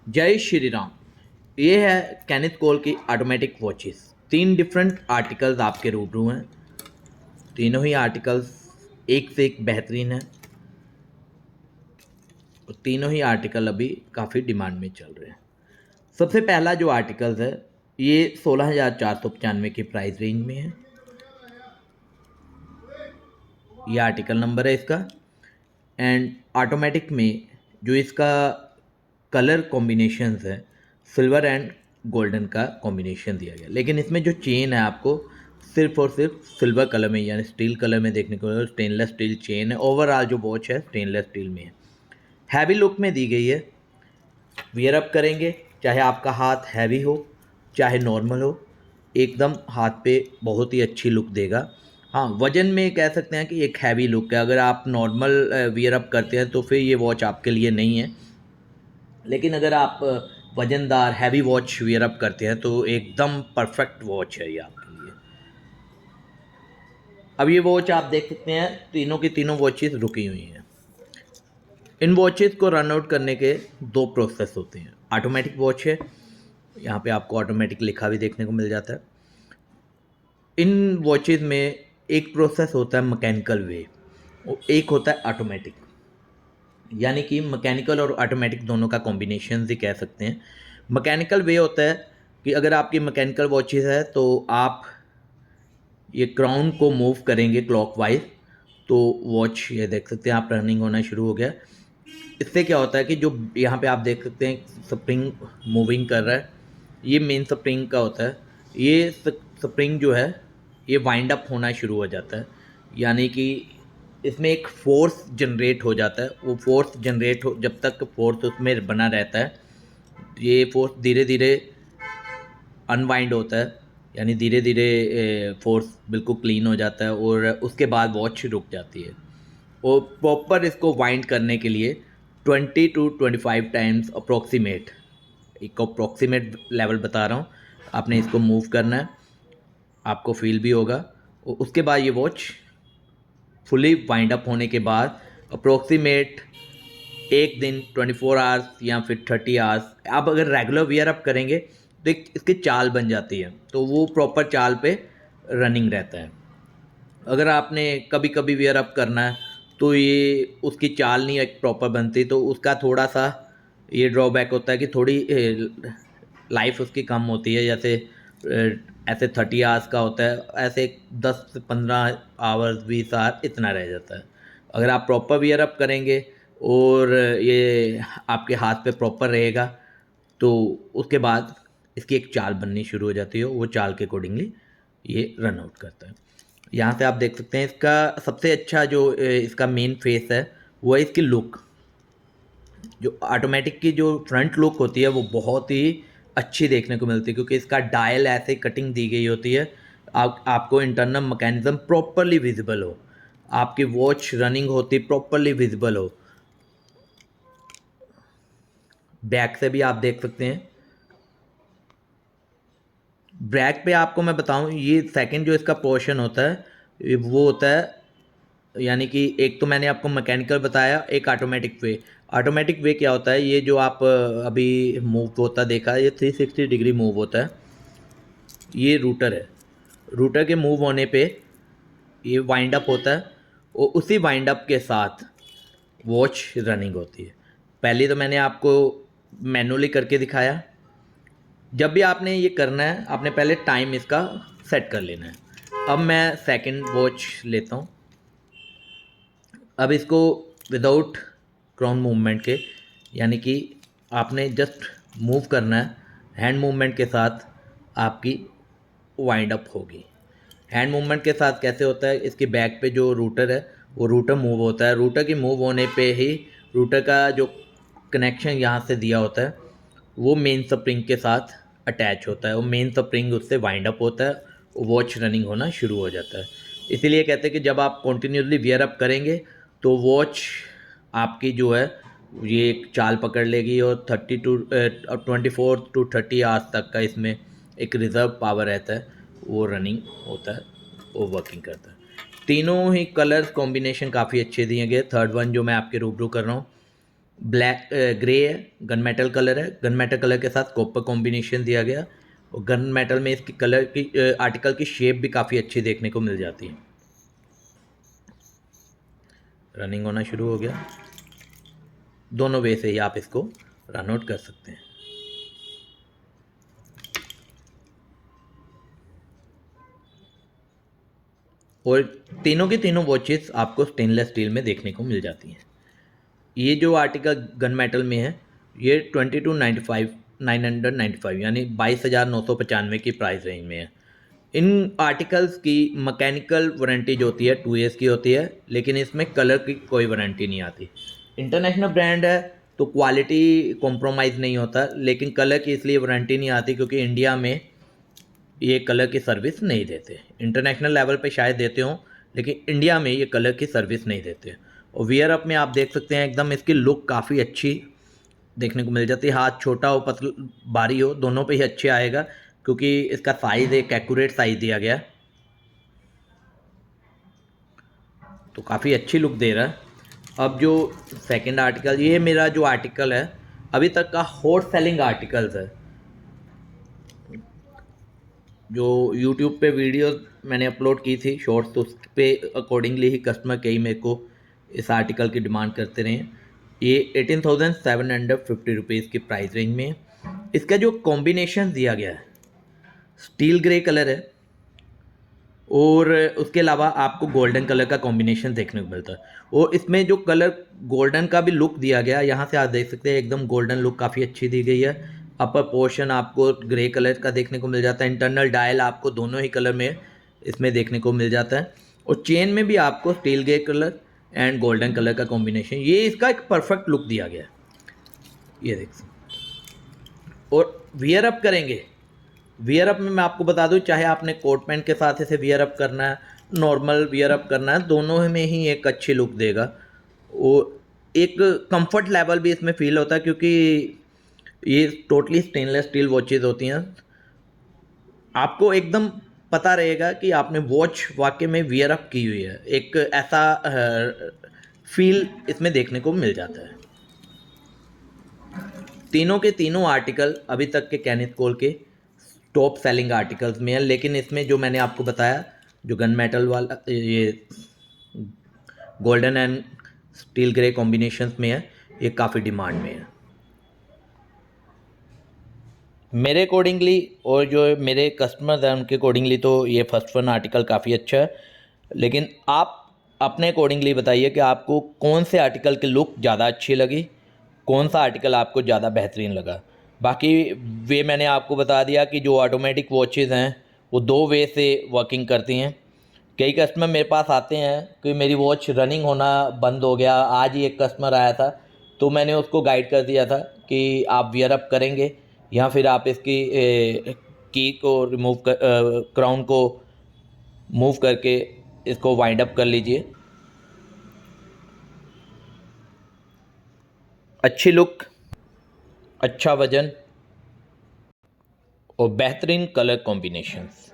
जय श्री राम। ये है कैनिथ कोल की ऑटोमेटिक वॉचेस। 3 डिफरेंट आर्टिकल्स आपके रूबरू हैं। तीनों ही आर्टिकल्स एक से एक बेहतरीन हैं और तीनों ही आर्टिकल अभी काफ़ी डिमांड में चल रहे हैं। सबसे पहला जो आर्टिकल्स है ये 16,495 की प्राइस रेंज में है। ये आर्टिकल नंबर है इसका। एंड ऑटोमेटिक में जो इसका कलर कॉम्बिनेशंस है, सिल्वर एंड गोल्डन का कॉम्बिनेशन दिया गया, लेकिन इसमें जो चेन है आपको सिर्फ और सिर्फ सिल्वर कलर में यानी स्टील कलर में देखने को मिलेगा। स्टेनलेस स्टील चेन है। ओवरऑल जो वॉच है स्टेनलेस स्टील में है। हैवी लुक में दी गई है। वियर अप करेंगे, चाहे आपका हाथ हैवी हो चाहे नॉर्मल हो, एकदम हाथ पे बहुत ही अच्छी लुक देगा। हाँ, वज़न में कह सकते हैं कि एक हैवी लुक है। अगर आप नॉर्मल वियर अप करते हैं तो फिर ये वॉच आपके लिए नहीं है, लेकिन अगर आप वज़नदार हैवी वॉच वियर अप करते हैं तो एकदम परफेक्ट वॉच है ये आपके लिए। अब ये वॉच आप देख सकते हैं, तीनों की तीनों वॉचेस रुकी हुई हैं। इन वॉचेस को रन आउट करने के 2 प्रोसेस होते हैं। ऑटोमेटिक वॉच है, यहाँ पे आपको ऑटोमेटिक लिखा भी देखने को मिल जाता है। इन वॉचेस में एक प्रोसेस होता है मैकेनिकल वे और एक होता है ऑटोमेटिक, यानी कि मैकेनिकल और ऑटोमेटिक दोनों का कॉम्बिनेशन ही कह सकते हैं। मैकेनिकल वे होता है कि अगर आपकी मैकेनिकल वॉचेस है तो आप ये क्राउन को मूव करेंगे क्लॉकवाइज तो वॉच ये देख सकते हैं आप रनिंग होना शुरू हो गया। इससे क्या होता है कि जो यहाँ पे आप देख सकते हैं स्प्रिंग मूविंग कर रहा है, ये मेन स्प्रिंग का होता है। ये स्प्रिंग जो है ये वाइंड अप होना शुरू हो जाता है, यानी कि इसमें एक फोर्स जनरेट हो जाता है। वो फोर्स जनरेट हो, जब तक फोर्स उसमें बना रहता है, ये फोर्स धीरे धीरे अनवाइंड होता है, यानी धीरे धीरे फोर्स बिल्कुल क्लीन हो जाता है और उसके बाद वॉच रुक जाती है। और प्रॉपर इसको वाइंड करने के लिए 20 to 25 टाइम्स अप्रोक्सीमेट, एक अप्रोक्सीमेट लेवल बता रहा हूँ, आपने इसको मूव करना है, आपको फील भी होगा। और उसके बाद ये वॉच फुली वाइंड अप होने के बाद अप्रोक्सीमेट एक दिन 24 आवर्स या फिर 30 आवर्स आप अगर रेगुलर वियर अप करेंगे तो एक इसकी चाल बन जाती है, तो वो प्रॉपर चाल पे रनिंग रहता है। अगर आपने कभी कभी वियर अप करना है तो ये उसकी चाल नहीं एक प्रॉपर बनती, तो उसका थोड़ा सा ये ड्रॉबैक होता है कि थोड़ी लाइफ उसकी कम होती है। जैसे ऐसे 30 आवर्स का होता है, ऐसे 10 से 15 आवर्स 20 आवर इतना रह जाता है। अगर आप प्रॉपर वियर अप करेंगे और ये आपके हाथ पे प्रॉपर रहेगा तो उसके बाद इसकी एक चाल बननी शुरू हो जाती है, वो चाल के अकॉर्डिंगली ये रन आउट करता है। यहाँ से आप देख सकते हैं इसका सबसे अच्छा जो इसका मेन फेस है वो है इसकी लुक। जो ऑटोमेटिक की जो फ्रंट लुक होती है वो बहुत ही अच्छी देखने को मिलती है, क्योंकि इसका डायल ऐसे कटिंग दी गई होती है, आपको इंटरनल मैकेनिज्म प्रॉपरली विजिबल हो, आपकी वॉच रनिंग होती प्रॉपरली विजिबल हो। बैक से भी आप देख सकते हैं। बैक पे आपको मैं बताऊं, ये सेकंड जो इसका पोर्शन होता है वो होता है, यानी कि एक तो मैंने आपको मैकेनिकल बताया, एक ऑटोमेटिक वे। ऑटोमेटिक वे क्या होता है, ये जो आप अभी मूव होता देखा, ये 360 डिग्री मूव होता है। ये रूटर है। रूटर के मूव होने पे ये वाइंड अप होता है और उसी वाइंड अप के साथ वॉच रनिंग होती है। पहले तो मैंने आपको मैनुअली करके दिखाया। जब भी आपने ये करना है आपने पहले टाइम इसका सेट कर लेना है। अब मैं सेकंड वॉच लेता हूँ। अब इसको विदाउट क्राउन मूवमेंट के, यानी कि आपने जस्ट मूव करना है, हैंड मूवमेंट के साथ आपकी वाइंड अप होगी। हैंड मूवमेंट के साथ कैसे होता है, इसकी बैक पे जो रूटर है वो रूटर मूव होता है। रूटर के मूव होने पे ही रूटर का जो कनेक्शन यहाँ से दिया होता है वो मेन स्प्रिंग के साथ अटैच होता है, वो मेन स्प्रिंग उससे वाइंड अप होता है, वॉच रनिंग होना शुरू हो जाता है। इसीलिए कहते हैं कि जब आप कॉन्टीन्यूसली वियर अप करेंगे तो वॉच आपकी जो है ये एक चाल पकड़ लेगी और 24 to 30 आवर्स तक का इसमें एक रिज़र्व पावर रहता है, वो रनिंग होता है, वो वर्किंग करता है। तीनों ही कलर्स कॉम्बिनेशन काफ़ी अच्छे दिए गए। थर्ड वन जो मैं आपके रूबरू कर रहा हूँ ब्लैक ग्रे है, गन मेटल कलर है, गन मेटल कलर के साथ कॉपर कॉम्बिनेशन दिया गया और गन मेटल में इसकी कलर की आर्टिकल की शेप भी काफ़ी अच्छी देखने को मिल जाती है। रनिंग होना शुरू हो गया। दोनों वे से ही आप इसको रन आउट कर सकते हैं। और तीनों की तीनों वॉचेस आपको स्टेनलेस स्टील में देखने को मिल जाती हैं। ये जो आर्टिकल गन मेटल में है ये 22,995 यानी 22,995 की प्राइस रेंज में है। इन आर्टिकल्स की मैकेनिकल वारंटी जो होती है 2 ईयर्स की होती है, लेकिन इसमें कलर की कोई वारंटी नहीं आती। इंटरनेशनल ब्रांड है तो क्वालिटी कॉम्प्रोमाइज़ नहीं होता, लेकिन कलर की इसलिए वारंटी नहीं आती क्योंकि इंडिया में ये कलर की सर्विस नहीं देते। इंटरनेशनल लेवल पे शायद देते हों, लेकिन इंडिया में ये कलर की सर्विस नहीं देते। और वियर अप में आप देख सकते हैं एकदम इसकी लुक काफ़ी अच्छी देखने को मिल जाती है। हाथ छोटा हो पतला भारी हो दोनों पे ही अच्छे आएगा क्योंकि इसका साइज़ एक एक्यूरेट साइज़ दिया गया है, तो काफ़ी अच्छी लुक दे रहा है। अब जो सेकंड आर्टिकल, ये मेरा जो आर्टिकल है अभी तक का हॉट सेलिंग आर्टिकल्स है। जो यूट्यूब पे वीडियो मैंने अपलोड की थी शॉर्ट्स, तो उस पे अकॉर्डिंगली ही कस्टमर कई मेरे को इस आर्टिकल की डिमांड करते रहे। ये 18,750 रुपीज़ की प्राइस रेंज में है। इसका जो कॉम्बिनेशन दिया गया है स्टील ग्रे कलर है और उसके अलावा आपको गोल्डन कलर का कॉम्बिनेशन देखने को मिलता है। और इसमें जो कलर गोल्डन का भी लुक दिया गया है, यहाँ से आप देख सकते हैं एकदम गोल्डन लुक काफ़ी अच्छी दी गई है। अपर पोर्शन आपको ग्रे कलर का देखने को मिल जाता है। इंटरनल डायल आपको दोनों ही कलर में इसमें देखने को मिल जाता है और चेन में भी आपको steel grey colour and golden colour का कॉम्बिनेशन, ये इसका एक परफेक्ट लुक दिया गया है। ये देख सकते और वियर अप करेंगे, वियर अप में मैं आपको बता दूं, चाहे आपने कोट पैंट के साथ इसे वियर अप करना है, नॉर्मल वियर अप करना है, दोनों में ही एक अच्छी लुक देगा। वो एक कंफर्ट लेवल भी इसमें फील होता है क्योंकि ये टोटली स्टेनलेस स्टील वॉचेज़ होती हैं। आपको एकदम पता रहेगा कि आपने वॉच वाकई में वियर अप की हुई है, एक ऐसा फील इसमें देखने को मिल जाता है। तीनों के तीनों आर्टिकल अभी तक के कैनिथ कोल के टॉप सेलिंग आर्टिकल्स में है, लेकिन इसमें जो मैंने आपको बताया जो गन मेटल वाला ये golden and steel grey combinations में है, ये काफ़ी डिमांड में है मेरे अकॉर्डिंगली। और जो मेरे कस्टमर्स हैं उनके अकॉर्डिंगली तो ये फर्स्ट वन आर्टिकल काफ़ी अच्छा है, लेकिन आप अपने अकॉर्डिंगली बताइए कि आपको कौन से आर्टिकल की लुक ज़्यादा अच्छी लगी, कौन सा आर्टिकल आपको ज़्यादा बेहतरीन लगा। बाकी वे मैंने आपको बता दिया कि जो ऑटोमेटिक वॉचेज़ हैं वो दो वे से वर्किंग करती हैं। कई कस्टमर मेरे पास आते हैं कि मेरी वॉच रनिंग होना बंद हो गया। आज ही एक कस्टमर आया था तो मैंने उसको गाइड कर दिया था कि आप वियर अप करेंगे या फिर आप इसकी की को रिमूव कर क्राउन को मूव करके इसको वाइंड अप कर लीजिए। अच्छी लुक, अच्छा वज़न और बेहतरीन कलर कॉम्बिनेशंस,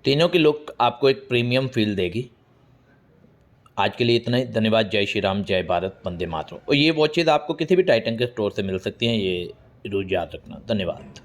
तीनों की लुक आपको एक प्रीमियम फील देगी। आज के लिए इतना ही। धन्यवाद। जय श्री राम, जय भारत, वंदे मातरम। और ये वॉचेज़ आपको किसी भी टाइटन के स्टोर से मिल सकती हैं, ये रोज़ याद रखना। धन्यवाद।